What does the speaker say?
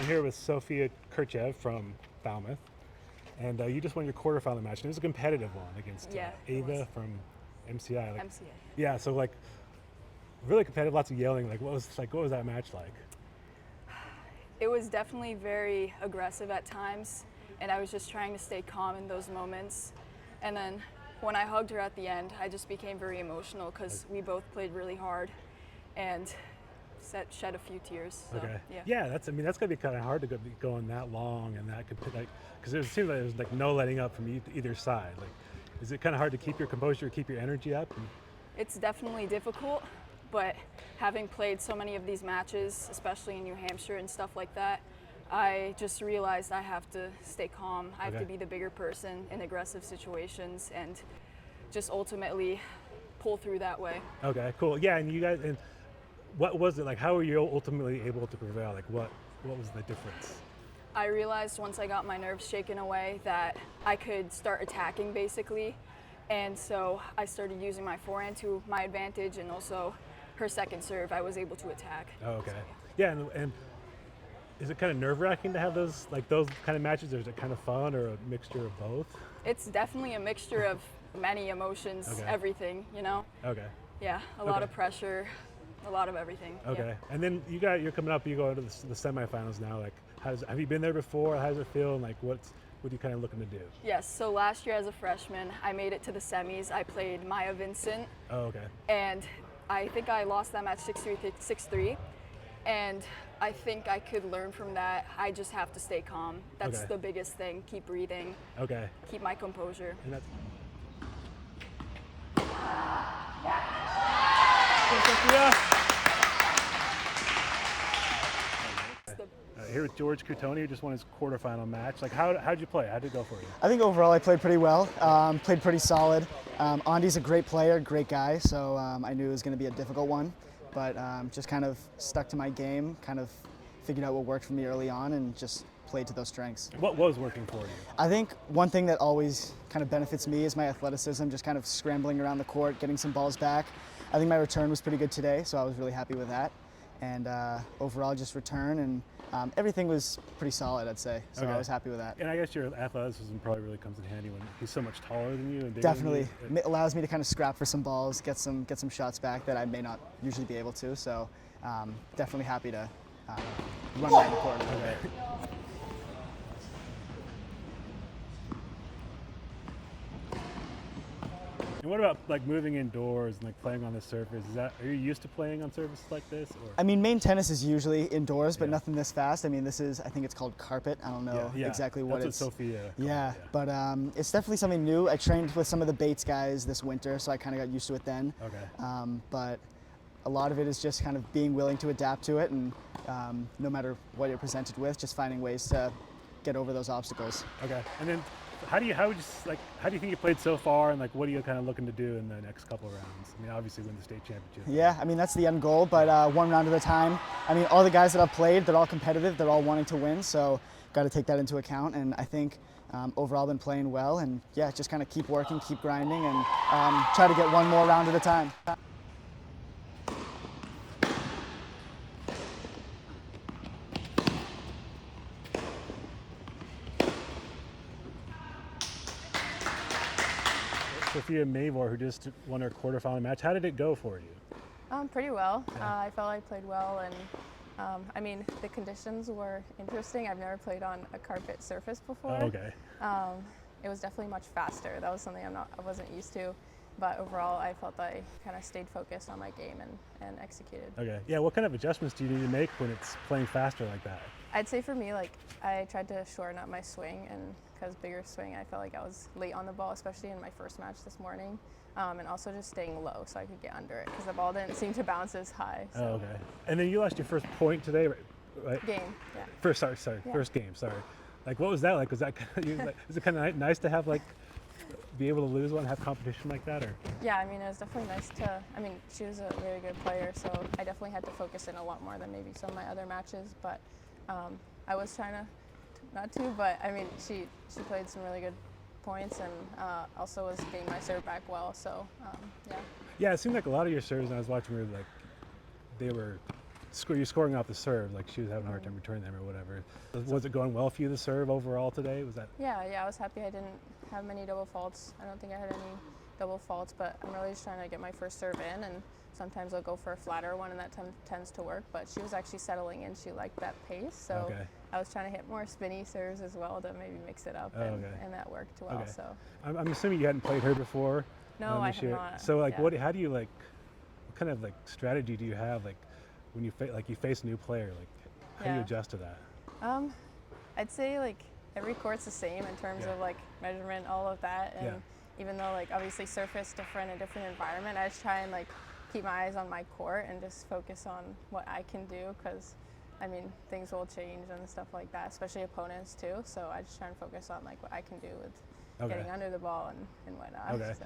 I'm here with Sophia Kirtchev from Falmouth, and you just won your quarterfinal match, and it was a competitive one against Ava from MCI. MCI. Yeah, so like really competitive, lots of yelling. Like what was that match like? It was definitely very aggressive at times, and I was just trying to stay calm in those moments. And then when I hugged her at the end, I just became very emotional because we both played really hard and shed a few tears. So, Okay. Yeah. That's gotta be kind of hard to be going that long, and that could like because it seemed like there was like no letting up from either side. Like, is it kind of hard to keep your composure, keep your energy up? It's definitely difficult, but having played so many of these matches, especially in New Hampshire and stuff like that, I just realized I have to stay calm. I have to be the bigger person in aggressive situations and just ultimately pull through that way. Okay, cool. Yeah, and you guys, and what was it like? How were you ultimately able to prevail? Like, what was the difference? I realized once I got my nerves shaken away that I could start attacking basically, and so I started using my forehand to my advantage, and also her second serve I was able to attack. Oh, okay. So, yeah, and is it kind of nerve-wracking to have those kind of matches, or is it kind of fun, or a mixture of both? It's definitely a mixture of many emotions, everything, you know? Okay. Yeah, a lot of pressure, a lot of everything. Okay. Yeah. And then you're coming up, you go into the semifinals now. Like, have you been there before? How does it feel? And like, what are you kind of looking to do? Yes, so last year as a freshman, I made it to the semis. I played Maya Vincent. Oh, okay. And I think I lost that match 6-3, 6-3. And I think I could learn from that. I just have to stay calm. That's the biggest thing. Keep breathing. Okay. Keep my composure. And that's here with George Cutone, who just won his quarterfinal match. Like, how'd you play? How'd it go for you? I think overall I played pretty well, played pretty solid. Andy's a great player, great guy, so I knew it was going to be a difficult one, but just kind of stuck to my game, kind of figured out what worked for me early on and just played to those strengths. What was working for you? I think one thing that always kind of benefits me is my athleticism, just kind of scrambling around the court, getting some balls back. I think my return was pretty good today, so I was really happy with that. And overall just return and everything was pretty solid, I'd say, so I was happy with that. And I guess your athleticism probably really comes in handy when he's so much taller than you and bigger Definitely. than you. It allows me to kind of scrap for some balls, get some shots back that I may not usually be able to, so definitely happy to run around the court a little bit. And what about like moving indoors and like playing on the surface? Are you used to playing on surfaces like this? Or? I mean, Maine tennis is usually indoors, but nothing this fast. I mean, I think it's called carpet. I don't know exactly what That's what Sophia yeah, but it's definitely something new. I trained with some of the Bates guys this winter, so I kind of got used to it then. Okay. But a lot of it is just kind of being willing to adapt to it, and no matter what you're presented with, just finding ways to get over those obstacles. Okay. And then how do you think you played so far, and like what are you kind of looking to do in the next couple of rounds? I mean, obviously win the state championship. Yeah, I mean that's the end goal, but one round at a time. I mean, all the guys that I've played, they're all competitive, they're all wanting to win, so got to take that into account. And I think overall been playing well, and yeah, just kind of keep working, keep grinding, and try to get one more round at a time. Sophia Mayore, who just won her quarterfinal match. How did it go for you? Pretty well. I felt I played well, and I mean, the conditions were interesting. I've never played on a carpet surface before. Oh, okay. It was definitely much faster. That was something I wasn't used to. But overall, I felt that I kind of stayed focused on my game and executed. Okay. Yeah, what kind of adjustments do you need to make when it's playing faster like that? I'd say for me, like, I tried to shorten up my swing, and because bigger swing, I felt like I was late on the ball, especially in my first match this morning, and also just staying low so I could get under it, because the ball didn't seem to bounce as high. So. Oh, okay. And then you lost your first point today, right? Game, yeah. First game, sorry. Like, what was that like? Was that is it kind of nice to have, like, be able to lose one, have competition like that, or? Yeah, I mean, it was definitely nice to, I mean, she was a very good player, so I definitely had to focus in a lot more than maybe some of my other matches, but I was trying to not to, but I mean, she played some really good points, and also was getting my serve back well, so yeah. Yeah, it seemed like a lot of your serves, and I was watching, were like, they were you're scoring off the serve, like she was having a hard time returning them or whatever. Was it going well for you, the serve overall today? Was that? Yeah, I was happy I didn't have many double faults. I don't think I had any double faults, but I'm really just trying to get my first serve in, and sometimes I'll go for a flatter one, and that tends to work. But she was actually settling in. She liked that pace, so I was trying to hit more spinny serves as well to maybe mix it up, and that worked well. Okay. So I'm assuming you hadn't played her before. No, I have not. So like, Yeah. how do you like? What kind of like strategy do you have like when you face a new player? Like, how do you adjust to that? I'd say like every court's the same in terms of like measurement, all of that, and even though like obviously surface different, a different environment, I just try and like keep my eyes on my court and just focus on what I can do, because I mean things will change and stuff like that, especially opponents too. So I just try and focus on like what I can do with getting under the ball and whatnot. Okay. So.